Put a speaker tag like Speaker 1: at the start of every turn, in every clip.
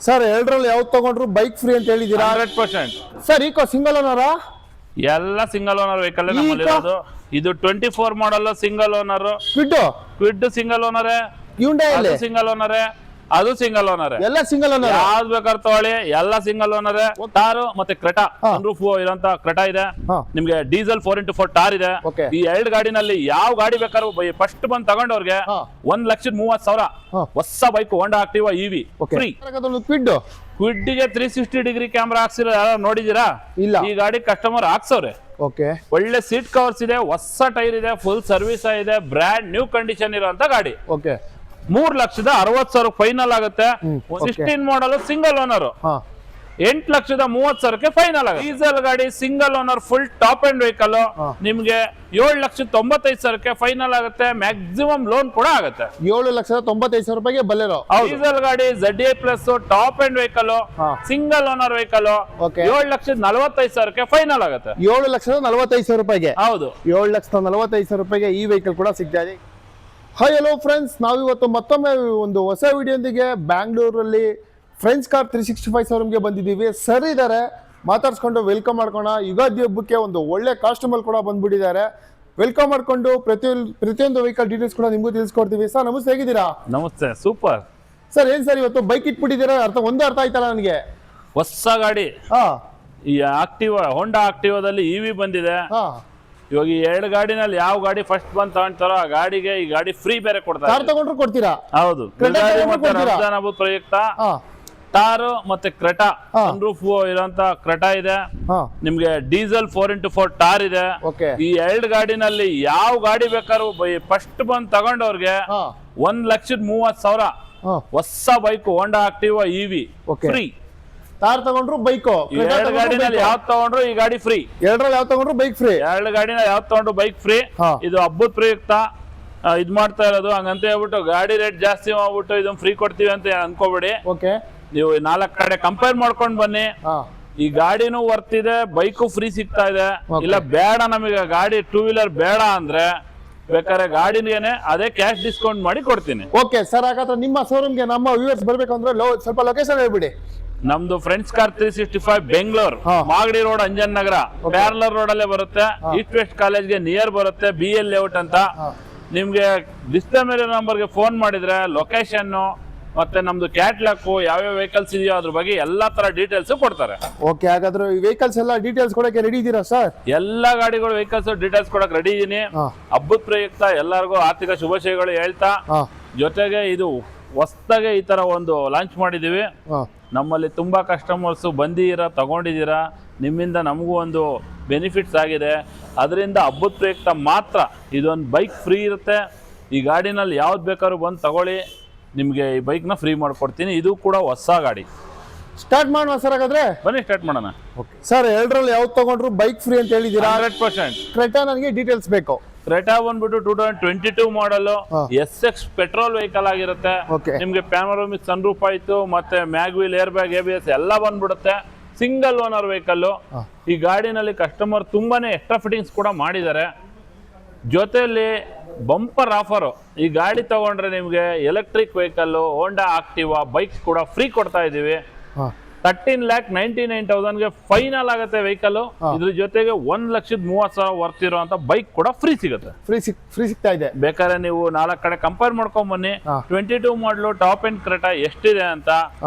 Speaker 1: Sir ಎರಡರಲ್ಲಿ ಯಾವ್ದು ತಗೊಂಡ್ರು ಬೈಕ್ ಫ್ರೀ ಅಂತ ಹೇಳಿದೀರಾ?
Speaker 2: 100%.
Speaker 1: ಸರ್ ಈಕೋ ಸಿಂಗಲ್ ಓನರಾ?
Speaker 2: ಎಲ್ಲ ಸಿಂಗಲ್ ಓನರ್ ವೆಹಿಕಲ್ ನಮ್ಮಲ್ಲಿ ಇರೋದು. ಇದು 24 model single owner. Kwid single owner,
Speaker 1: Hyundai
Speaker 2: single owner, ಅದು ಸಿಂಗಲ್ ಓನರ್.
Speaker 1: ಎಲ್ಲ ಸಿಂಗಲ್ ಓನರ್.
Speaker 2: ಯಾವ್ದು ಬೇಕಾದ್ರೆ ತಗೊಳ್ಳಿ, ಎಲ್ಲ ಸಿಂಗಲ್ ಓನರ್. ಟಾರು ಮತ್ತೆ ಕ್ರೆಟಾ ಸನ್ರೂಫ್ ಇರೋಂತ ಕ್ರೆಟಾ ಇದೆ ನಿಮ್ಗೆ. ಡೀಸೆಲ್ 4x4 ಟಾರ್ ಇದೆ.
Speaker 1: Okay.
Speaker 2: ಈ ಎರಡು ಗಾಡಿನಲ್ಲಿ ಯಾವ ಗಾಡಿ ಬೇಕಾದ್ರೂ ಫಸ್ಟ್ ಬಂದ್ ತಗೊಂಡವ್ರಿಗೆ 1,30,30,000 ಹೊಸ bike Honda Activa EV free. ಕ್ವಿಡ್ಗೆ 360 ಡಿಗ್ರಿ ಕ್ಯಾಮ್ರಾ ಹಾಕ್ಸಿರೋ ಯಾರು ನೋಡಿದೀರಾ?
Speaker 1: ಇಲ್ಲ.
Speaker 2: ಈ ಗಾಡಿ ಕಸ್ಟಮರ್ ಹಾಕ್ಸವ್ರೆ. ಒಳ್ಳೆ ಸೀಟ್ ಕವರ್ಸ್ ಇದೆ, ಹೊಸ ಟೈರ್ ಇದೆ, ಫುಲ್ ಸರ್ವಿಸ್ ಇದೆ, ಬ್ರ್ಯಾಂಡ್ ನ್ಯೂ ಕಂಡೀಷನ್ ಇರುವಂತ ಗಾಡಿ. 3,60,000 ಫೈನಲ್ ಆಗುತ್ತೆ. 16 ಮಾಡಲ್ ಸಿಂಗಲ್ ಓನರ್ 8,30,000 ಫೈನಲ್ ಆಗುತ್ತೆ. ಡೀಸೆಲ್ ಗಾಡಿ single owner full top end vehicle ನಿಮ್ಗೆ 7,95,000 ಫೈನಲ್ ಆಗುತ್ತೆ. ಮ್ಯಾಕ್ಸಿಮಮ್ ಲೋನ್ ಕೂಡ ಆಗುತ್ತೆ.
Speaker 1: 7,95,000 ರೂಪಾಯಿಗೆ ಬಲ್ಲೆರೋ
Speaker 2: ಡೀಸೆಲ್ ಗಾಡಿ ZA plus top end vehicle single owner vehicle 7,45,000 final ಆಗುತ್ತೆ.
Speaker 1: 7,45,000 ರೂಪಾಯಿಗೆ.
Speaker 2: ಹೌದು,
Speaker 1: 7,45,000 ರೂಪಾಯಿಗೆ ಈ ವೆಹಿಕಲ್ ಕೂಡ ಸಿಗ್ತಾ ಇದೆ. ಹಾಯ್ ಹಲೋ ಫ್ರೆಂಡ್ಸ್, ನಾವಿವತ್ತು ಮತ್ತೊಮ್ಮೆ ಒಂದು ಹೊಸ ವಿಡಿಯೋದೊಂದಿಗೆ ಬ್ಯಾಂಗ್ಳೂರಲ್ಲಿ ಫ್ರೆಂಡ್ಸ್ ಕಾರ್ 365 ಶೋರೂಮ್ಗೆ ಬಂದಿದ್ದೀವಿ. ಸರ್ ಇದ್ದಾರೆ, ಮಾತಾಡ್ಸ್ಕೊಂಡು ವೆಲ್ಕಮ್ ಮಾಡ್ಕೋಣ. ಯುಗಾದಿ ಹಬ್ಬಕ್ಕೆ ಒಂದು ಒಳ್ಳೆ ಕಾಸ್ಟ್ಯೂಮಲ್ ಕೂಡ ಬಂದ್ಬಿಟ್ಟಿದ್ದಾರೆ. ವೆಲ್ಕಮ್ ಮಾಡ್ಕೊಂಡು ಪ್ರತಿಯೊಂದು ವೆಹಿಕಲ್ ಡೀಟೇಲ್ಸ್ ಕೂಡ ನಿಮಗೂ ತಿಳಿಸ್ಕೊಡ್ತೀವಿ. ಸರ್ ನಮಸ್ತೆ, ಹೇಗಿದ್ದೀರಾ?
Speaker 2: ನಮಸ್ತೆ, ಸೂಪರ್.
Speaker 1: ಸರ್ ಏನ್ ಸರ್ ಇವತ್ತು ಬೈಕ್ ಇಟ್ಬಿಟ್ಟಿದ್ದೀರಾ? ಅರ್ಥ ಆಯ್ತಲ್ಲ ನನಗೆ.
Speaker 2: ಹೊಸ ಗಾಡಿ ಈ ಆಕ್ಟಿವಾ, ಹೋಂಡಾ ಆಕ್ಟಿವಾದಲ್ಲಿ ಇವಿ ಬಂದಿದೆ. ಇವಾಗ ಈ ಎರಡು ಗಾಡಿನಲ್ಲಿ ಯಾವ ಗಾಡಿ ಫಸ್ಟ್ ಬಂದ್ ತಗೊಂತಾರೋ ಆ ಗಾಡಿಗೆ ಈ ಗಾಡಿ ಫ್ರೀ ಬೇರೆ ಕೊಡ್ತಾರೆ.
Speaker 1: ಕಾರ್ ತಗೊಂಡ್ರು ಕೊಡ್ತೀರಾ?
Speaker 2: ಹೌದು, ಪ್ರಯುಕ್ತ ಟಾರ್ ಮತ್ತೆ ಕ್ರೆಟಾ ಸನ್ರೂಫ್ ಇರೋಂತ ಕ್ರೆಟಾ ಇದೆ ನಿಮ್ಗೆ. ಡೀಸೆಲ್ 4x4 ಟಾರ್ ಇದೆ. ಈ ಎರಡು ಗಾಡಿನಲ್ಲಿ ಯಾವ ಗಾಡಿ ಬೇಕಾದ್ರೂ ಫಸ್ಟ್ ಬಂದ್ ತಗೊಂಡವ್ರಿಗೆ 1,30,000 ಹೊಸ bike Honda Activa EV free.
Speaker 1: Car ತಗೊಂಡ್ರು ಬೈಕ್,
Speaker 2: ಎರಡು ಗಾಡಿನಲ್ಲಿ ಯಾವ್ದು ತಗೊಂಡ್ರು ಈ ಗಾಡಿ ಫ್ರೀ.
Speaker 1: ಎರಡರಲ್ಲಿ ಯಾವ್ದು ತಗೊಂಡ್ರು ಬೈಕ್ ಫ್ರೀ.
Speaker 2: ಎರಡು ಗಾಡಿನಲ್ಲಿ ಯಾವ್ದು ತಗೊಂಡ್ರು ಬೈಕ್ ಫ್ರೀ. ಇದು ಹಬ್ಬದ ಪ್ರಯುಕ್ತ ಇದ್ ಮಾಡ್ತಾ ಇರೋದು. ಹಂಗಂತ ಹೇಳ್ಬಿಟ್ಟು ಗಾಡಿ ರೇಟ್ ಜಾಸ್ತಿ ಮಾಡ್ಬಿಟ್ಟು ಇದನ್ನ ಫ್ರೀ ಕೊಡ್ತೀವಿ ಅಂತ ಅನ್ಕೋಬೇಡಿ. ನೀವು 4 ಕಡೆ ಕಂಪೇರ್ ಮಾಡ್ಕೊಂಡ್ ಬನ್ನಿ. ಈ ಗಾಡಿನೂ ವರ್ತ್ ಇದೆ, ಬೈಕು ಫ್ರೀ ಸಿಗ್ತಾ ಇದೆ. ಇಲ್ಲ ಬೇಡ ನಮಗೆ ಗಾಡಿ 2 ವೀಲರ್ ಬೇಡ ಅಂದ್ರೆ ಬೇಕಾದ್ರೆ ಗಾಡಿನೇನೆ ಅದೇ ಕ್ಯಾಶ್ ಡಿಸ್ಕೌಂಟ್ ಮಾಡಿ ಕೊಡ್ತೀನಿ.
Speaker 1: ಓಕೆ ಸರ್, ಹಾಗಾದ್ರೆ ನಿಮ್ಮ ಶೋರೂಮ್ಗೆ ನಮ್ಮ ವ್ಯೂವರ್ಸ್ ಬರ್ಬೇಕು ಅಂದ್ರೆ ಸ್ವಲ್ಪ ಲೊಕೇಶನ್ ಹೇಳ್ಬಿಡಿ.
Speaker 2: ನಮ್ದು friends car 365 Bengaluru, Magadi road, Anjan Nagar, parallel road ಅಲ್ಲೇ ಬರುತ್ತೆ. ಈಸ್ಟ್ ವೆಸ್ಟ್ ಕಾಲೇಜ್ಗೆ ನಿಯರ್ ಬರುತ್ತೆ, BL ಲೇಔಟ್ ಅಂತ. ನಿಮ್ಗೆ ಡಿಸ್ಪ್ಲೇ ಮೇಲೆ ನಂಬರ್ಗೆ ಫೋನ್ ಮಾಡಿದ್ರೆ ಲೊಕೇಶನ್ ಮತ್ತೆ ನಮ್ದು ಕ್ಯಾಟ್ಲಾಕ್ ಯಾವ್ಯಾವ ವೆಹಿಕಲ್ಸ್ ಇದೆಯೋ ಅದ್ರ ಬಗ್ಗೆ ಎಲ್ಲಾ ತರ ಡೀಟೇಲ್ಸ್ ಕೊಡ್ತಾರೆ.
Speaker 1: ಓಕೆ, ಹಾಗಾದ್ರೆ ಈ ವೆಹಿಕಲ್ಸ್ ಎಲ್ಲ ಡೀಟೇಲ್ಸ್ ಕೊಡಕ್ಕೆ ರೆಡಿ ಇದ್ದೀರಾ ಸರ್?
Speaker 2: ಎಲ್ಲಾ ಗಾಡಿಗಳು ವೆಹಿಕಲ್ಸ್ ಡೀಟೇಲ್ಸ್ ಕೊಡಕ್ ರೆಡಿ ಇದೀನಿ. ಹಬ್ಬದ ಪ್ರಯುಕ್ತ ಎಲ್ಲರಿಗೂ ಆರ್ಥಿಕ ಶುಭಾಶಯಗಳು ಹೇಳ್ತಾ, ಜೊತೆಗೆ ಇದು ಹೊಸದಾಗೆ ಈ ತರ ಒಂದು ಲಾಂಚ್ ಮಾಡಿದೀವಿ. ನಮ್ಮಲ್ಲಿ ತುಂಬಾ ಕಸ್ಟಮರ್ಸ್ ಬಂದಿದ್ದೀರಾ, ತಗೊಂಡಿದ್ದೀರಾ. ನಿಮ್ಮಿಂದ ನಮಗೂ ಒಂದು ಬೆನಿಫಿಟ್ಸ್ ಆಗಿದೆ. ಅದರಿಂದ ಹಬ್ಬದ ಪ್ರಯುಕ್ತ ಮಾತ್ರ ಇದೊಂದು ಬೈಕ್ ಫ್ರೀ ಇರುತ್ತೆ. ಈ ಗಾಡಿನಲ್ಲಿ ಯಾವ್ದು ಬೇಕಾದ್ರೂ ಬಂದು ತಗೊಳ್ಳಿ, ನಿಮಗೆ ಈ ಬೈಕ್ನ ಫ್ರೀ ಮಾಡ್ಕೊಡ್ತೀನಿ. ಇದು ಕೂಡ ಹೊಸ ಗಾಡಿ.
Speaker 1: ಸ್ಟಾರ್ಟ್ ಮಾಡೋಣ ಸರ್, ಹಾಗಾದ್ರೆ ಬನ್ನಿ
Speaker 2: ಸ್ಟಾರ್ಟ್ ಮಾಡೋಣ.
Speaker 1: ಸರ್ ಎರಡರಲ್ಲಿ ಯಾವ್ದು ತಗೊಂಡ್ರು ಬೈಕ್ ಫ್ರೀ ಅಂತ ಹೇಳಿದ್ದೀರಾ?
Speaker 2: 100%.
Speaker 1: ಕ್ರೆಟಾ ನನಗೆ ಡೀಟೇಲ್ಸ್ ಬೇಕು.
Speaker 2: ಕ್ರೆಟಾ ಬಂದ್ಬಿಟ್ಟು 2022 ಮಾಡಲ್ SX ಪೆಟ್ರೋಲ್ ವೆಹಿಕಲ್ ಆಗಿರುತ್ತೆ. ನಿಮ್ಗೆ ಪ್ಯಾನೋರಾಮಿಕ್ ಸನ್ರೂಫ್ ಆಯ್ತು, ಮತ್ತೆ ಮ್ಯಾಗ್ವಿಲ್, ಏರ್ ಬ್ಯಾಗ್, ABS ಎಲ್ಲ ಬಂದ್ಬಿಡುತ್ತೆ. Single owner vehicle. ಈ ಗಾಡಿನಲ್ಲಿ ಕಸ್ಟಮರ್ ತುಂಬಾನೇ ಎಕ್ಸ್ಟ್ರಾ ಫಿಟ್ಟಿಂಗ್ಸ್ ಕೂಡ ಮಾಡಿದ್ದಾರೆ. ಜೊತೆಯಲ್ಲಿ ಬಂಪರ್ ಆಫರ್, ಈ ಗಾಡಿ ತಗೊಂಡ್ರೆ ನಿಮ್ಗೆ ಎಲೆಕ್ಟ್ರಿಕ್ ವೆಹಿಕಲ್ ಹೋಂಡಾ ಆಕ್ಟಿವಾ ಬೈಕ್ ಕೂಡ ಫ್ರೀ ಕೊಡ್ತಾ ಇದೀವಿ. 13,99,000 ಫೈನಲ್ ಆಗುತ್ತೆ ವೆಹಿಕಲ್. ಇದ್ರ ಜೊತೆಗೆ 1,30,000 ವರ್ತ್ ಇರುವಂತ ಬೈಕ್ ಕೂಡ ಫ್ರೀ ಸಿಗುತ್ತೆ.
Speaker 1: ಫ್ರೀ ಸಿಗ್ತಾ ಇದೆ.
Speaker 2: ಬೇಕಾದ್ರೆ ನೀವು 4 ಕಡೆ ಕಂಪೇರ್ ಮಾಡ್ಕೊಂಡ್ ಬನ್ನಿ. 22 ಮಾಡಲು ಟಾಪ್ ಅಂಡ್ ಕ್ರೆಟಾ ಎಷ್ಟಿದೆ ಅಂತ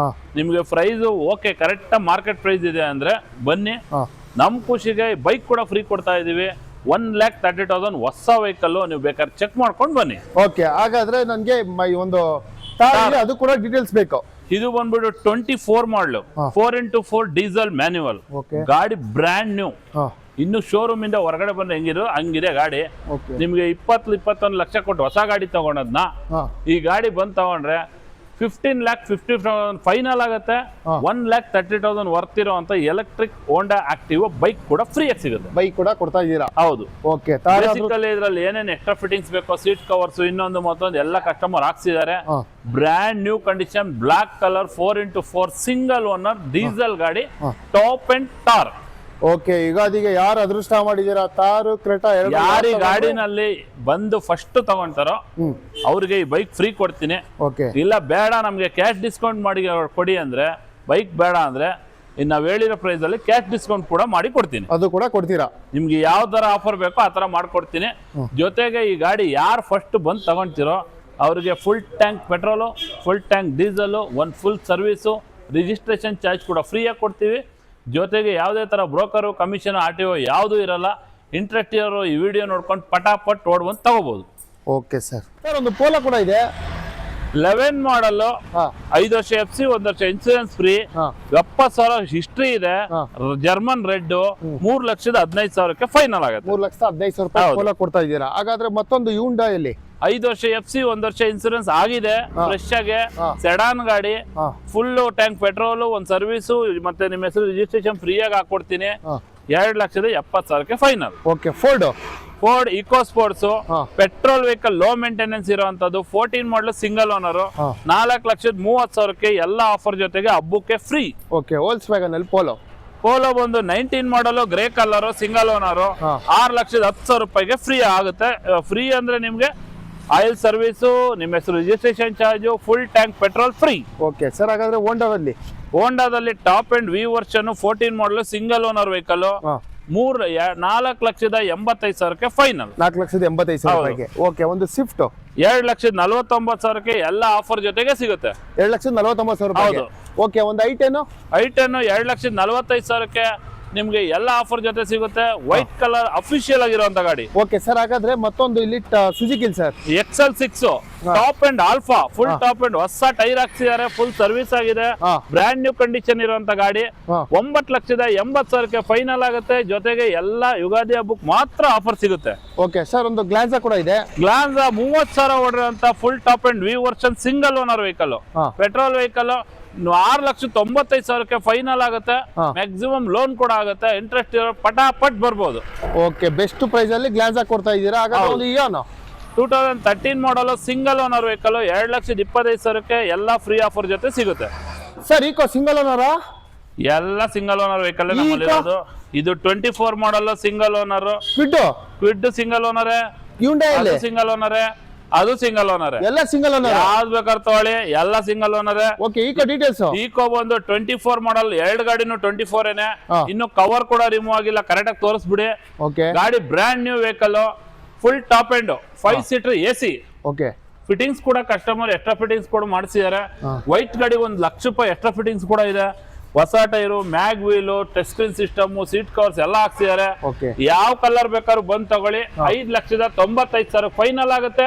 Speaker 2: ನಿಮ್ಗೆ price okay correct market price ಇದೆ ಅಂದ್ರೆ ಬನ್ನಿ. ನಮ್ ಖುಷಿಗೆ ಬೈಕ್ ಕೂಡ ಫ್ರೀ ಕೊಡ್ತಾ ಇದೀವಿ. 1,30,000 ಹೊಸ ವೆಹಿಕಲ್ ನೀವು ಬೇಕಾದ್ರೆ ಚೆಕ್ ಮಾಡ್ಕೊಂಡು ಬನ್ನಿ.
Speaker 1: ಓಕೆ, ಹಾಗಾದ್ರೆ ನನ್ಗೆ ಒಂದು ಅದು ಕೂಡ ಡೀಟೇಲ್ಸ್ ಬೇಕು.
Speaker 2: ಇದು ಬಂದ್ಬಿಟ್ಟು 24 ಮಾಡಲು 4x4 ಡೀಸೆಲ್ ಮ್ಯಾನ್ಯುವಲ್ ಗಾಡಿ, ಬ್ರ್ಯಾಂಡ್ ನ್ಯೂ. ಇನ್ನು ಶೋರೂಮ್ ಇಂದ ಹೊರಗಡೆ ಬಂದ್ರೆ ಹಂಗಿದೆ ಗಾಡಿ. ನಿಮ್ಗೆ 20-21 ಲಕ್ಷ ಕೊಟ್ಟು ಹೊಸ ಗಾಡಿ ತಗೊಂಡದ್ನ ಈ ಗಾಡಿ ಬಂದ್ ತಗೊಂಡ್ರೆ 15,50,000 ಫೈನಲ್ ಆಗುತ್ತೆ. 1,30,000 ವರ್ತ್ ಇರುವಂತ ಎಲೆಕ್ಟ್ರಿಕ್ ಹೋಂಡಾ ಆಕ್ಟಿವಾ ಬೈಕ್ ಕೂಡ ಫ್ರೀ ಆಗಿ ಸಿಗುತ್ತೆ.
Speaker 1: ಬೈಕ್ ಕೂಡ ಕೊಡ್ತಾ ಇದ್ದೀರಾ?
Speaker 2: ಹೌದು.
Speaker 1: ಓಕೆ,
Speaker 2: ಬೇಸಿಕಲಿ ಇದ್ರಲ್ಲಿ ಏನೇನು ಎಕ್ಸ್ಟ್ರಾ ಫಿಟ್ಟಿಂಗ್ಸ್ ಬೇಕೋ, ಸೀಟ್ ಕವರ್ಸ್, ಇನ್ನೊಂದು ಮತ್ತೊಂದು ಎಲ್ಲ ಕಸ್ಟಮರ್ ಹಾಕ್ಸಿದ್ದಾರೆ. Brand new condition, black colour 4x4 single owner diesel ಗಾಡಿ, ಟಾಪ್ ಅಂಡ್ ಟಾರ್.
Speaker 1: ಓಕೆ, ಯುಗಾದಿಗೆ ಯಾರು ಅದೃಷ್ಟ ಮಾಡಿದೀರಾ ತಾರು ಕ್ರೆಟಾ
Speaker 2: ಯಾರು ಈ ಗಾಡಿನಲ್ಲಿ ಬಂದು ಫಸ್ಟ್ ತಗೊಂತಾರೋ ಅವ್ರಿಗೆ ಈ ಬೈಕ್ ಫ್ರೀ ಕೊಡ್ತೀನಿ.
Speaker 1: ಓಕೆ,
Speaker 2: ಇಲ್ಲ ಬೇಡ ನಮ್ಗೆ ಕ್ಯಾಶ್ ಡಿಸ್ಕೌಂಟ್ ಮಾಡಿ ಕೊಡಿ ಅಂದ್ರೆ, ಬೈಕ್ ಬೇಡ ಅಂದ್ರೆ ಇನ್ನು ನಾವು ಹೇಳಿರೋ ಪ್ರೈಸ್ ಅಲ್ಲಿ ಕ್ಯಾಶ್ ಡಿಸ್ಕೌಂಟ್ ಕೂಡ ಮಾಡಿ ಕೊಡ್ತೀನಿ.
Speaker 1: ಅದು ಕೂಡ ಕೊಡ್ತೀರಾ?
Speaker 2: ನಿಮ್ಗೆ ಯಾವ ತರ ಆಫರ್ ಬೇಕೋ ಆ ತರ ಮಾಡ್ಕೊಡ್ತೀನಿ. ಜೊತೆಗೆ ಈ ಗಾಡಿ ಯಾರು ಫಸ್ಟ್ ಬಂದು ತಗೊಂತೀರೋ ಅವ್ರಿಗೆ full tank petrol, full tank diesel, ಒಂದು ಫುಲ್ ಸರ್ವಿಸು, ರಿಜಿಸ್ಟ್ರೇಷನ್ ಚಾರ್ಜ್ ಕೂಡ ಫ್ರೀಯಾಗಿ ಕೊಡ್ತೀವಿ. ಜೊತೆಗೆ ಯಾವುದೇ ಥರ ಬ್ರೋಕರು, ಕಮಿಷನ್, RTO ಯಾವುದೂ ಇರಲ್ಲ. ಇಂಟ್ರೆಸ್ಟ್ ಇರೋರು ಈ ವಿಡಿಯೋ ನೋಡ್ಕೊಂಡು ಪಟಾಪಟ್ ಓಡ್ಬಂದು ತಗೋಬಹುದು.
Speaker 1: Okay sir. ಸರ್ ಒಂದು ಪೋಲೋ ಕೂಡ ಇದೆ,
Speaker 2: 11 ಮಾಡಲ್ಲು, 5 ವರ್ಷ FC, 1 ವರ್ಷ ಇನ್ಸೂರೆನ್ಸ್ ಫ್ರೀ, 70,000 ಹಿಸ್ಟ್ರಿ ಇದೆ, ಜರ್ಮನ್ ರೆಡ್, 3,15,000 ಫೈನಲ್ ಆಗುತ್ತೆ.
Speaker 1: 3,15,000 ರೂಪಾಯಿ ಪೋಲೋ ಕೊಡ್ತಾ ಇದ್ದೀರಾ. ಹಾಗಾದ್ರೆ ಮತ್ತೊಂದು ಯೂಂಡಾಯಲ್ಲಿ
Speaker 2: 5 ವರ್ಷ FC, 1 ವರ್ಷ ಇನ್ಸೂರೆನ್ಸ್ ಆಗಿದೆ, ಫ್ರೆಶ್ ಆಗಿ ಸೆಡಾನ್ ಗಾಡಿ, ಫುಲ್ ಟ್ಯಾಂಕ್ ಪೆಟ್ರೋಲ್, ಒಂದು ಸರ್ವಿಸು, ಮತ್ತೆ ನಿಮ್ಮ ಹೆಸರು ರಿಜಿಸ್ಟ್ರೇಷನ್ ಫ್ರೀ ಆಗಿ ಹಾಕೊಡ್ತೀನಿ. 2,70,000 final.
Speaker 1: Okay, Ford Eco Sports
Speaker 2: petrol vehicle, low maintenance ಇರುವಂತದ್ದು, 14 ಮಾಡಲ್, ಸಿಂಗಲ್ ಓನರ್, 4,30,30,000 ಎಲ್ಲ ಆಫರ್ ಜೊತೆಗೆ ಹಬ್ಬಕ್ಕೆ ಫ್ರೀ.
Speaker 1: ಓಕೆ, ವೋಲ್ಕ್ಸ್ವ್ಯಾಗನ್ ಅಲ್ಲಿ ಪೋಲೋ
Speaker 2: ಬಂದು 19 ಮಾಡಲ್, ಗ್ರೇ ಕಲರ್, ಸಿಂಗಲ್ ಓನರ್, 6,10,000 ರೂಪಾಯಿಗೆ ಫ್ರೀ ಆಗುತ್ತೆ. ಫ್ರೀ ಅಂದ್ರೆ ನಿಮ್ಗೆ ಆಯಿಲ್ ಸರ್ವಿಸು, ನಿಮ್ಮ ಹೆಸರು registration charge, full tank petrol free.
Speaker 1: Okay sir. ಹಾಗಾದ್ರೆ
Speaker 2: ಹೋಂಡಾದಲ್ಲಿ top end V version, 14 model, single owner vehicle, 4,85,000 final.
Speaker 1: 4,85,000 ರೂಪಾಯಿಗೆ. ಓಕೆ, ಒಂದು ಸ್ವಿಫ್ಟ್
Speaker 2: 2,49,000 ಎಲ್ಲ ಆಫರ್ ಜೊತೆಗೆ ಸಿಗುತ್ತೆ.
Speaker 1: 2,49,000 ರೂಪಾಯಿ. ಓಕೆ, ಒಂದು ಐಟೆನ್
Speaker 2: 2,45,000 ನಿಮ್ಗೆ ಎಲ್ಲ ಆಫರ್ ಜೊತೆ ಸಿಗುತ್ತೆ. ವೈಟ್ ಕಲರ್ ಅಫಿಷಿಯಲ್ ಆಗಿರುವಂತ ಗಾಡಿ.
Speaker 1: Okay sir. ಹಾಗಾದ್ರೆ ಮತ್ತೊಂದು ಇಲ್ಲಿ Suzuki sir,
Speaker 2: XL6 top end alpha, full top and ಹೊಸ ಟೈರ್ ಹಾಕ್ಸಿದ್ದಾರೆ, ಫುಲ್ ಸರ್ವಿಸ್ ಆಗಿದೆ, ಬ್ರ್ಯಾಂಡ್ ನ್ಯೂ ಕಂಡೀಷನ್ ಇರುವಂತ ಗಾಡಿ, 9,80,000 ಫೈನಲ್ ಆಗುತ್ತೆ. ಜೊತೆಗೆ ಎಲ್ಲ ಯುಗಾದಿ ಹಬ್ಬಕ್ಕೆ ಮಾತ್ರ ಆಫರ್ ಸಿಗುತ್ತೆ.
Speaker 1: Okay sir. ಒಂದು ಗ್ಲಾನ್ಸಾ ಕೂಡ ಇದೆ.
Speaker 2: ಗ್ಲಾನ್ಸಾ 30,000 ಓಡಿರುವಂತ full top end V version, single owner vehicle, petrol vehicle, 6,95,000 final ಆಗುತ್ತೆ. ಮ್ಯಾಕ್ಸಿಮಮ್ ಲೋನ್ ಕೂಡ ಆಗುತ್ತೆ. ಇಂಟ್ರೆಸ್ಟ್ ಇರೋ ಪಟಾಪಟ್ ಬರ್ಬೋದು.
Speaker 1: ಓಕೆ, ಬೆಸ್ಟ್ ಪ್ರೈಸ್ ಅಲ್ಲಿ ಗ್ಲಾನ್ಸಾ ಕೊಡ್ತಾ ಇದ್ದೀರಾ. ಹಾಗಾದ್ರೆ ಒಂದು ಇಯಾನೋ
Speaker 2: 2013 ಮಾಡಲ್, ಸಿಂಗಲ್ ಓನರ್ ವೆಹಿಕಲ್, 2,25,000 ಎಲ್ಲ ಫ್ರೀ ಆಫರ್ ಜೊತೆ ಸಿಗುತ್ತೆ.
Speaker 1: ಸರ್ ಈಕೋ ಸಿಂಗಲ್ ಓನರಾ?
Speaker 2: ಎಲ್ಲ ಸಿಂಗಲ್ ಓನರ್ ವೆಹಿಕಲ್ ನಮ್ಮಲ್ಲಿ ಇರೋದು. ಇದು 24 model, single owner. Kwid single owner, single owner, ಅದು ಸಿಂಗಲ್ ಓನರ್.
Speaker 1: ಎಲ್ಲ ಸಿಂಗಲ್ ಓನರ್.
Speaker 2: ಯಾವ್ದು ಬೇಕಾದ್ರೆ ತಗೊಳ್ಳಿ, ಎಲ್ಲ single owner.
Speaker 1: Okay, Eco details.
Speaker 2: Eco ಬಂದು 24 ಮಾಡಲ್, 2 ಗಾಡಿನೂ 24 ಏನೆ. ಇನ್ನು ಕವರ್ ಕೂಡ ರಿಮೂವ್ ಆಗಿಲ್ಲ, ಕರೆಕ್ಟ್ ಆಗಿ ತೋರಿಸ್ಬಿಡಿ.
Speaker 1: ಓಕೆ,
Speaker 2: ಗಾಡಿ brand new vehicle, full top end, 5 seater AC.
Speaker 1: Okay,
Speaker 2: fittings ಕೂಡ ಕಸ್ಟಮರ್ ಎಕ್ಸ್ಟ್ರಾ ಫಿಟ್ಟಿಂಗ್ಸ್ ಕೂಡ ಮಾಡಿಸಿದ್ದಾರೆ. ವೈಟ್ ಗಾಡಿ 1,00,000 ರೂಪಾಯಿ ಎಕ್ಸ್ಟ್ರಾ ಫಿಟ್ಟಿಂಗ್ಸ್ ಕೂಡ ಇದೆ. ಹೊಸ tyre, mag wheel, touch screen system, seat covers ಎಲ್ಲ ಹಾಕ್ಸಿದ್ದಾರೆ. ಯಾವ ಕಲರ್ ಬೇಕಾದ್ರೂ ಬಂದ್ ತಗೊಳ್ಳಿ. 5,95,000 ಫೈನಲ್ ಆಗುತ್ತೆ.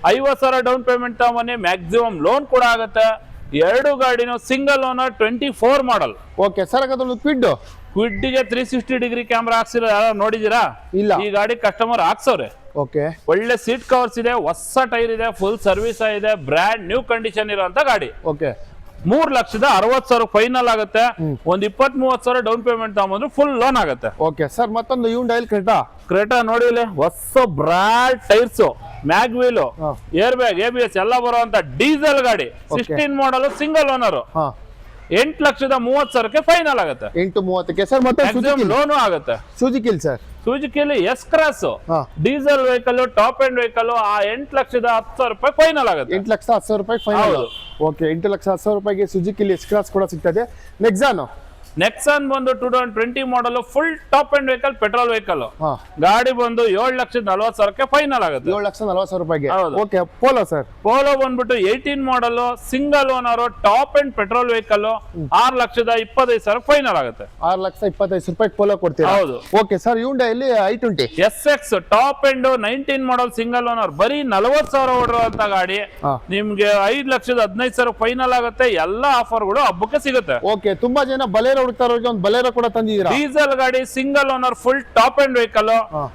Speaker 2: 50,000 ಡೌನ್ ಪೇಮೆಂಟ್ ತಗೊಂಬನ್ನಿ, ಮ್ಯಾಕ್ಸಿಮಮ್ ಲೋನ್ ಕೂಡ ಆಗುತ್ತೆ. 2 ಗಾಡಿನೂ single owner, 24 model.
Speaker 1: Okay sir. ಹಾಗಾದ್ರೆ
Speaker 2: ಕ್ವಿಡ್ಗೆ 360 ಡಿಗ್ರಿ ಕ್ಯಾಮ್ರಾ ಹಾಕ್ಸಿರೋ ಯಾರು ನೋಡಿದೀರಾ? ಇಲ್ಲ. ಈ ಗಾಡಿ ಕಸ್ಟಮರ್ ಹಾಕ್ಸವ್ರೆ.
Speaker 1: ಓಕೆ,
Speaker 2: ಒಳ್ಳೆ ಸೀಟ್ ಕವರ್ಸ್ ಇದೆ, ಹೊಸ ಟೈರ್ ಇದೆ, ಫುಲ್ ಸರ್ವಿಸ್ ಇದೆ, ಬ್ರ್ಯಾಂಡ್ ನ್ಯೂ ಕಂಡೀಷನ್ ಇರುವಂತ ಗಾಡಿ.
Speaker 1: ಓಕೆ,
Speaker 2: 3,60,000 ಫೈನಲ್ ಆಗುತ್ತೆ. ಒಂದು 20,30,000 ಡೌನ್ ಪೇಮೆಂಟ್ ತಗೊಂಡ್ರೆ ಫುಲ್ ಲೋನ್ ಆಗುತ್ತೆ.
Speaker 1: Okay sir. ಮತ್ತೊಂದು ಹ್ಯುಂಡೈ
Speaker 2: ಕ್ರೆಟಾ ನೋಡಿ, ಹೊಸ brand tyres, mag wheel, air bag, ABS ಎಲ್ಲ ಬರುವಂತ ಡೀಸೆಲ್ ಗಾಡಿ, 16 ಮಾಡಲ್, ಸಿಂಗಲ್ ಓನರ್, 8,30,000 ಫೈನಲ್ ಆಗುತ್ತೆ.
Speaker 1: 8,30,000 ಸರ್. ಮತ್ತೆ
Speaker 2: ಲೋನು ಆಗುತ್ತೆ. ಸುಜುಕಿಲಿ S cross diesel vehicle, top end vehicle, 8,10,000 final ಆಗುತ್ತೆ.
Speaker 1: 8,10,000 ಫೈನಲ್. ಓಕೆ, 8,10,000 ರೂಪಾಯಿಗೆ ಸುಜುಕಿಲಿ ಎಸ್ ಕ್ರಾಸ್ ಕೂಡ ಸಿಗ್ತದೆ. ನೆಕ್ಸಾನ್
Speaker 2: ಬಂದು 2020 model, full top end vehicle, petrol vehicle, ಗಾಡಿ ಬಂದು 7,40,000 ಫೈನಲ್ ಆಗುತ್ತೆ.
Speaker 1: 7,40,000 ರೂಪಾಯಿಗೆ. ಓಕೆ, ಪೋಲೋ
Speaker 2: ಬಂದ್ಬಿಟ್ಟು 18 model, single owner, top end petrol vehicle, 6,25,000 final ಆಗುತ್ತೆ.
Speaker 1: 6,25,000 ರೂಪಾಯಿ ಪೋಲೋ ಕೊಡ್ತೀರಾ?
Speaker 2: ಹೌದು.
Speaker 1: Okay sir. ಹ್ಯುಂಡೈಲಿ i20
Speaker 2: SX top end 19 model, single owner, ಬರೀ 40,000 ಓಡಿರುವಂತ ಗಾಡಿ, ನಿಮ್ಗೆ 5,15,000 ಫೈನಲ್ ಆಗುತ್ತೆ. ಎಲ್ಲ ಆಫರ್ಗಳು ಹಬ್ಬಕ್ಕೆ ಸಿಗುತ್ತೆ.
Speaker 1: ಓಕೆ, ತುಂಬಾ ಜನ ಬಲೇರೋ ಹುಡುಕ್ತಾರೋರಿಗೆ ಒಂದು ಬಲೇರೋ ಕೂಡ ತಂದಿದ್ದೀರಾ.
Speaker 2: ಡೀಸೆಲ್ ಗಾಡಿ, single owner, full top end vehicle,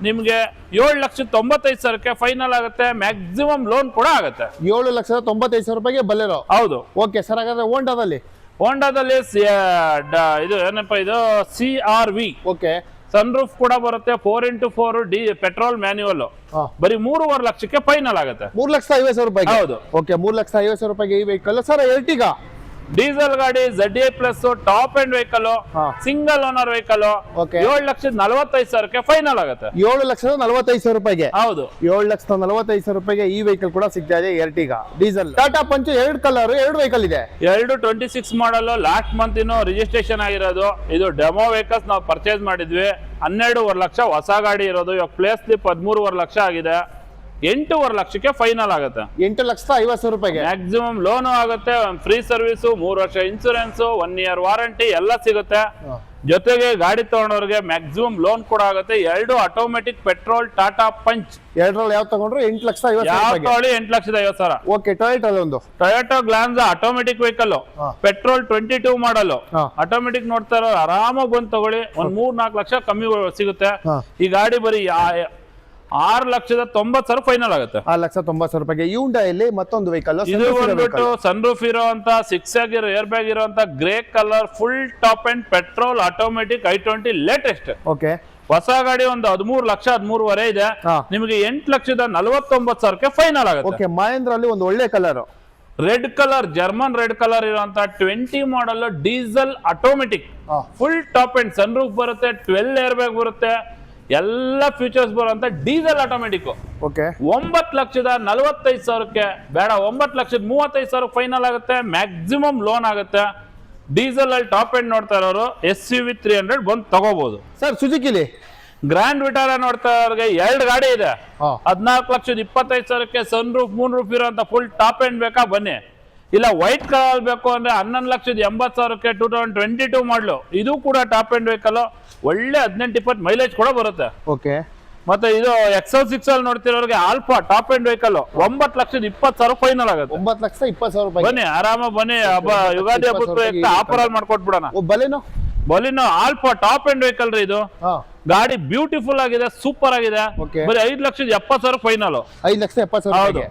Speaker 2: ನಿಮ್ಗೆ 7,95,000 ಫೈನಲ್ ಆಗುತ್ತೆ. ಮ್ಯಾಕ್ಸಿಮಮ್ ಲೋನ್ ಕೂಡ ಆಗುತ್ತೆ.
Speaker 1: 7,95,000 ರೂಪಾಯಿಗೆ ಬಲೇರೋ.
Speaker 2: ಹೌದು.
Speaker 1: Okay sir. ಹಾಗಾದ್ರೆ ಹೋಂಡಾದಲ್ಲಿ
Speaker 2: ಇದು ಏನಪ್ಪಾ, ಇದು CR-V.
Speaker 1: ಓಕೆ,
Speaker 2: ಸನ್ ರೂಫ್ ಕೂಡ ಬರುತ್ತೆ. 4x4 ಪೆಟ್ರೋಲ್ ಮ್ಯಾನ್ಯುವಲ್, ಬರೀ 3.5 ಲಕ್ಷಕ್ಕೆ ಫೈನಲ್ ಆಗುತ್ತೆ.
Speaker 1: 3,50,000 ರೂಪಾಯಿ.
Speaker 2: ಹೌದು.
Speaker 1: ಓಕೆ, 3,50,000 ರೂಪಾಯಿಗೆ ಈ ವೆಹಿಕಲ್. ಸರ್
Speaker 2: ಡೀಸೆಲ್ ಗಾಡಿ ZDI plus top end vehicle
Speaker 1: ಹಾ.
Speaker 2: Single owner vehicle
Speaker 1: Okay.
Speaker 2: 7,45,000 final ಆಗುತ್ತೆ.
Speaker 1: 7,45,000 ರೂಪಾಯಿಗೆ
Speaker 2: ಹೌದು
Speaker 1: 7,45,000 ರೂಪಾಯಿಗೆ ಈ ವೆಹಿಕಲ್ ಕೂಡ ಸಿಗ್ತಾ ಇದೆ. Ertiga diesel. Tata punch 2 colour 2 vehicle ಇದೆ.
Speaker 2: 26 ಮಾಡಲ್ ಲಾಸ್ಟ್ ಮಂತ್ ಇನ್ನು ರಿಜಿಸ್ಟ್ರೇಷನ್ ಆಗಿರೋದು. ಇದು ಡೆಮೋ ವೆಹಿಕಲ್ಸ್ ನಾವು ಪರ್ಚೇಸ್ ಮಾಡಿದ್ವಿ. 12.5 ಲಕ್ಷ ಹೊಸ ಗಾಡಿ ಇರೋದು. ಇವಾಗ ಪ್ಲೇಸ್ ಸ್ಲಿಪ್ 13.5 ಲಕ್ಷ ಆಗಿದೆ. 8.5 ಲಕ್ಷಕ್ಕೆ ಫೈನಲ್ ಆಗುತ್ತೆ.
Speaker 1: 8,50,000 ರೂಪಾಯಿಗೆ
Speaker 2: ಮ್ಯಾಕ್ಸಿಮಮ್ ಲೋನು ಆಗುತ್ತೆ. ಫ್ರೀ ಸರ್ವಿಸ್, 3 ವರ್ಷ ಇನ್ಸೂರೆನ್ಸ್, 1 ಇಯರ್ ವಾರಂಟಿ ಎಲ್ಲ ಸಿಗುತ್ತೆ. ಜೊತೆಗೆ ಗಾಡಿ ತಗೊಂಡವ್ರಿಗೆ ಮ್ಯಾಕ್ಸಿಮಮ್ ಲೋನ್ ಕೂಡ ಆಗುತ್ತೆ. 2 ಆಟೋಮೆಟಿಕ್ ಪೆಟ್ರೋಲ್ ಟಾಟಾ ಪಂಚ್.
Speaker 1: ಎರಡರಲ್ಲಿ ಯಾವ ತಗೊಂಡ್ರು 8,50,000
Speaker 2: ಯಾವ
Speaker 1: ರೂಪಾಯಿಗೆ.
Speaker 2: ತಗೊಳ್ಳಿ 8,50,000.
Speaker 1: ಓಕೆ, ಟೊಯೋಟಾ ಒಂದು
Speaker 2: Toyota Glanza automatic vehicle, petrol 22 ಮಾಡಲ್, ಆಟೋಮೆಟಿಕ್ ನೋಡ್ತಾ ಇರೋ ಆರಾಮಾಗಿ ಬಂದು ತಗೊಳ್ಳಿ. 3-4 ಲಕ್ಷ ಕಮ್ಮಿ ಸಿಗುತ್ತೆ. ಈ ಗಾಡಿ ಬರೀ 6,90,000 ಫೈನಲ್ ಆಗುತ್ತೆ.
Speaker 1: 6,90,000 ರೂಪಾಯಿಗೆ. ಯೂಂಡಾಯಲ್ಲಿ ಮತ್ತೊಂದು ವೆಹಿಕಲ್.
Speaker 2: ಇದು ಬಂದ್ಬಿಟ್ಟು ಸನ್ರೂಫ್ ಇರೋಂತ 6 ಆಗಿರೋ ಏರ್ ಬ್ಯಾಗ್ ಇರೋಂತ grey colour full top end petrol automatic i20 latest.
Speaker 1: Okay,
Speaker 2: ಹೊಸ ಗಾಡಿ ಒಂದು 13 ಲಕ್ಷ 13.5 ಇದೆ. ನಿಮಗೆ 8,49,000 ಫೈನಲ್ ಆಗುತ್ತೆ.
Speaker 1: ಓಕೆ, ಮಹೇಂದ್ರ ಅಲ್ಲಿ ಒಂದು ಒಳ್ಳೆ colour
Speaker 2: red colour, German red colour ಇರುವಂತ 20 ಮಾಡಲ್ diesel automatic full top and sunroof ಬರುತ್ತೆ. 12 ಏರ್ ಬ್ಯಾಗ್ ಬರುತ್ತೆ. ಎಲ್ಲ ಫೀಚರ್ಸ್ ಬರುವಂತ ಡೀಸೆಲ್ ಆಟೋಮೆಟಿಕ್.
Speaker 1: ಓಕೆ,
Speaker 2: 9,45,000 ಬೇಡ, 9,35,000 ಫೈನಲ್ ಆಗುತ್ತೆ. ಮ್ಯಾಕ್ಸಿಮಮ್ ಲೋನ್ ಆಗುತ್ತೆ. ಡೀಸೆಲ್ ಅಲ್ಲಿ ಟಾಪ್ ಎಂಡ್ ನೋಡ್ತಾ ಇರೋರು SUV 300 ಬಂದು ತಗೋಬಹುದು.
Speaker 1: ಸರ್ ಸುಜುಕಿಲಿ
Speaker 2: ಗ್ರ್ಯಾಂಡ್ ವಿಟಾರ ನೋಡ್ತಾ ಇರೋರಿಗೆ 2 ಗಾಡಿ ಇದೆ. 14,25,000 ಸನ್ ರೂಫ್ ಮೂನ್ ರೂಫ್ ಇರುವಂತ ಫುಲ್ ಟಾಪ್ ಎಂಡ್ ಬೇಕಾ ಬನ್ನಿ. ಇಲ್ಲ ವೈಟ್ ಕಲರ್ ಬೇಕು ಅಂದ್ರೆ 11,80,000 2022 ಮಾಡಲು. ಇದು ಕೂಡ ಟಾಪ್ ಎಂಡ್ ವೆಹಿಕಲ್. ಒಳ್ಳೆ 18-20 ಮೈಲೇಜ್ ಕೂಡ ಬರುತ್ತೆ.
Speaker 1: ಓಕೆ,
Speaker 2: ಮತ್ತೆ ಇದು XL6 ಅಲ್ಲಿ ನೋಡ್ತಿರೋರಿಗೆ Alpha top end vehicle 9,20,000 final ಆಗುತ್ತೆ.
Speaker 1: 9,20,000 ರೂಪಾಯಿ.
Speaker 2: ಬನ್ನಿ ಆರಾಮ ಬನ್ನಿ. ಯುಗಾದಿ ಹಬ್ಬದ ಪ್ರಯುಕ್ತ ಆಫರ್ ಅಲ್ಲಿ ಮಾಡ್ಕೊಟ್ಬಿಡೋಣ. Baleno Alpha top end vehicle ರೀ ಇದು. ಗಾಡಿ ಬ್ಯೂಟಿಫುಲ್ ಆಗಿದೆ, ಸೂಪರ್ ಆಗಿದೆ. ಬರೀ 5,70,000 ಫೈನಲ್.
Speaker 1: 5,70,000 ರೂಪಾಯಿಗೆ.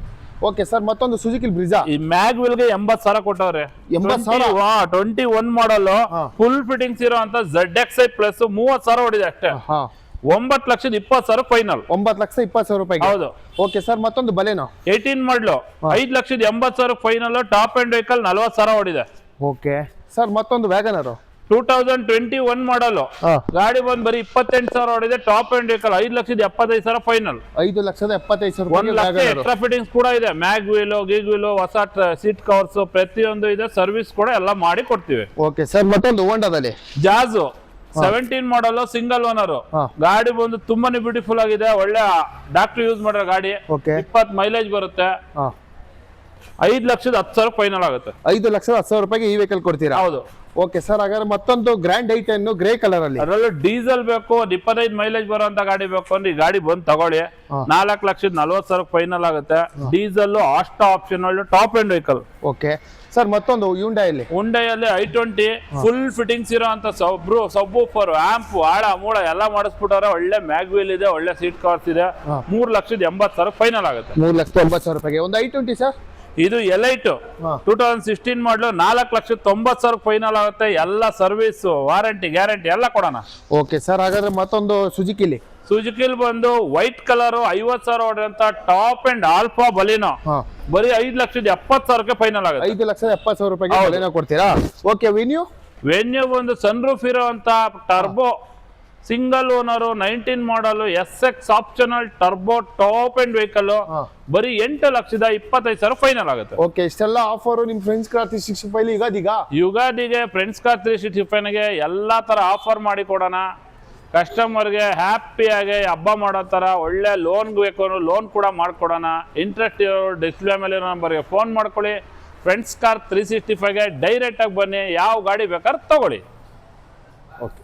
Speaker 1: ಓಕೆ ಸರ್, ಮತ್ತೊಂದು ಸುಜುಕಿ ಬ್ರಿಜಾ.
Speaker 2: ಈ ಮ್ಯಾಗ್ವಿಲ್ಗೆ 80,000 ಕೊಟ್ಟವ್ರೆ.
Speaker 1: 80,000.
Speaker 2: 21 ಮಾಡಲ್ ಫುಲ್ ಫಿಟ್ಟಿಂಗ್ಸ್ ಇರುವಂತ ZXi ಪ್ಲಸ್ 30,000 ಹೊಡಿದೆ ಅಷ್ಟೇ. 9,20,000 ಫೈನಲ್.
Speaker 1: 9,20,000 ರೂಪಾಯಿಗೆ.
Speaker 2: ಹೌದು.
Speaker 1: ಓಕೆ ಸರ್, ಮತ್ತೊಂದು ಬಲೇನೋ
Speaker 2: 18 model 5,80,000 final. Top end vehicle 40,000 ಹೊಡಿದೆ.
Speaker 1: ಓಕೆ ಸರ್, ಮತ್ತೊಂದು ವ್ಯಾಗನರ್
Speaker 2: 2021 ಮಾಡಲ್. ಗಾಡಿ ಬಂದ್ ಬರೀ 28,000 ಹೊಡಿದೆ. Top end vehicle 5,75,000 final.
Speaker 1: 5,75,000
Speaker 2: 1 lakh extra fittings ಕೂಡ ಇದೆ. ಮ್ಯಾಗ್ ವೀಲ್, ಗಿಗ್ ವೀಲ್, ಹೊಸ ಸೀಟ್ ಕವರ್ಸ್ ಪ್ರತಿಯೊಂದು ಇದೆ. ಸರ್ವಿಸ್ ಕೂಡ ಎಲ್ಲ ಮಾಡಿ ಕೊಡ್ತೀವಿ.
Speaker 1: ಓಕೆ ಸರ್, ಮತ್ತೊಂದು ಹೋಂಡಾದಲ್ಲಿ
Speaker 2: ಜಾಜ್ 17 ಮಾಡಲ್ ಸಿಂಗಲ್ ಓನರ್. ಗಾಡಿ ಬಂದು ತುಂಬಾನೇ ಬ್ಯೂಟಿಫುಲ್ ಆಗಿದೆ. ಒಳ್ಳೆ ಡಾಕ್ಟರ್ ಯೂಸ್ ಮಾಡೋ ಗಾಡಿ. 20 ಮೈಲೇಜ್ ಬರುತ್ತೆ. 5,10,000 ಫೈನಲ್ ಆಗುತ್ತೆ.
Speaker 1: 5,10,000 ರೂಪಾಯಿಗೆ ಈ ವೆಹಿಕಲ್ ಕೊಡ್ತೀರಾ?
Speaker 2: ಹೌದು.
Speaker 1: ಓಕೆ ಸರ್, ಹಾಗಾದ್ರೆ ಮತ್ತೊಂದು ಗ್ರ್ಯಾಂಡ್ ಐಟನ್ ಗ್ರೇ ಕಲರ್ ಅಲ್ಲಿ.
Speaker 2: ಅದರಲ್ಲೂ ಡೀಸೆಲ್ ಬೇಕು, 25 ಮೈಲೇಜ್ ಬರುವಂತ ಗಾಡಿ ಬೇಕು ಅಂದ್ರೆ ಈ ಗಾಡಿ ಬಂದು ತಗೊಳ್ಳಿ. 4,40,000 ಫೈನಲ್ ಆಗುತ್ತೆ. Diesel Asta option top end vehicle.
Speaker 1: Okay sir, ಮತ್ತೊಂದು ಹುಂಡೈಯಲ್ಲಿ
Speaker 2: i20 ಫುಲ್ ಫಿಟ್ಟಿಂಗ್ಸ್ ಇರೋಂತ ಸಬ್ಬೂಫರ್, ಆಂಪ್, ಆಳ ಮೂಳ ಎಲ್ಲ ಮಾಡಿಸ್ಬಿಟ್ಟವ್ರೆ. ಒಳ್ಳೆ ಮ್ಯಾಗ್ವೀಲ್ ಇದೆ, ಒಳ್ಳೆ ಸೀಟ್ ಕವರ್ಸ್ ಇದೆ. 3,80,000 ಫೈನಲ್ ಆಗುತ್ತೆ.
Speaker 1: 3,90,000 ರೂಪಾಯಿಗೆ. ಒಂದು i20 ಸರ್,
Speaker 2: ಇದು ಎಲೈಟ್ 2016 ಮಾಡಲು 4,90,000 ಫೈನಲ್ ಆಗುತ್ತೆ. ಎಲ್ಲ ಸರ್ವಿಸ್, ವಾರಂಟಿ, ಗ್ಯಾರಂಟಿ ಎಲ್ಲ ಕೊಡೋಣ.
Speaker 1: ಓಕೆ ಸರ್, ಹಾಗಾದ್ರೆ ಮತ್ತೊಂದು ಸುಜುಕಿಲಿ
Speaker 2: ಬಂದು ವೈಟ್ ಕಲರ್ 50,000 ಹೊಡೆದಂತ ಟಾಪ್ ಅಂಡ್ ಆಲ್ಫಾ ಬಲಿನೋ ಬರೀ 5,70,000 ಫೈನಲ್ ಆಗುತ್ತೆ.
Speaker 1: 5,70,000 ರೂಪಾಯಿಗೆ ಕೊಡ್ತೀರಾ? ಓಕೆ, ವೆನ್ಯೂ
Speaker 2: ಬಂದು ಸನ್ ರೂಫ್ ಇರುವಂತ ಟರ್ಬೋ ಸಿಂಗಲ್ ಓನರ್ 19 ಮಾಡಲ್ SX optional turbo top end vehicle ಬರೀ 8,25,000 ಫೈನಲ್ ಆಗುತ್ತೆ.
Speaker 1: ಓಕೆ, ಇಷ್ಟೆಲ್ಲ ಆಫರ್ ನಿಮ್ ಫ್ರೆಂಡ್ಸ್ ಕಾರ್ 365
Speaker 2: ಯುಗಾದಿಗೆ ಫ್ರೆಂಡ್ಸ್ ಕಾರ್ 365 ಎಲ್ಲಾ ತರ ಆಫರ್ ಮಾಡಿ ಕೊಡೋಣ. ಕಸ್ಟಮರ್ಗೆ ಹ್ಯಾಪಿಯಾಗಿ ಹಬ್ಬ ಮಾಡೋ ತರ ಒಳ್ಳೆ ಲೋನ್ ಬೇಕು ಅಂದ್ರೆ ಲೋನ್ ಕೂಡ ಮಾಡ್ಕೊಡೋಣ. ಇಂಟ್ರೆಸ್ಟ್ ಇರೋ ಡಿಸ್ಪ್ಲೇ ಮೇಲೆ ನಂಬರ್ಗೆ ಫೋನ್ ಮಾಡ್ಕೊಳ್ಳಿ. ಫ್ರೆಂಡ್ಸ್ ಕಾರ್ 365 ಡೈರೆಕ್ಟ್ ಆಗಿ ಬನ್ನಿ. ಯಾವ ಗಾಡಿ ಬೇಕಾದ್ರೆ ತಗೊಳ್ಳಿ.
Speaker 1: ಓಕೆ.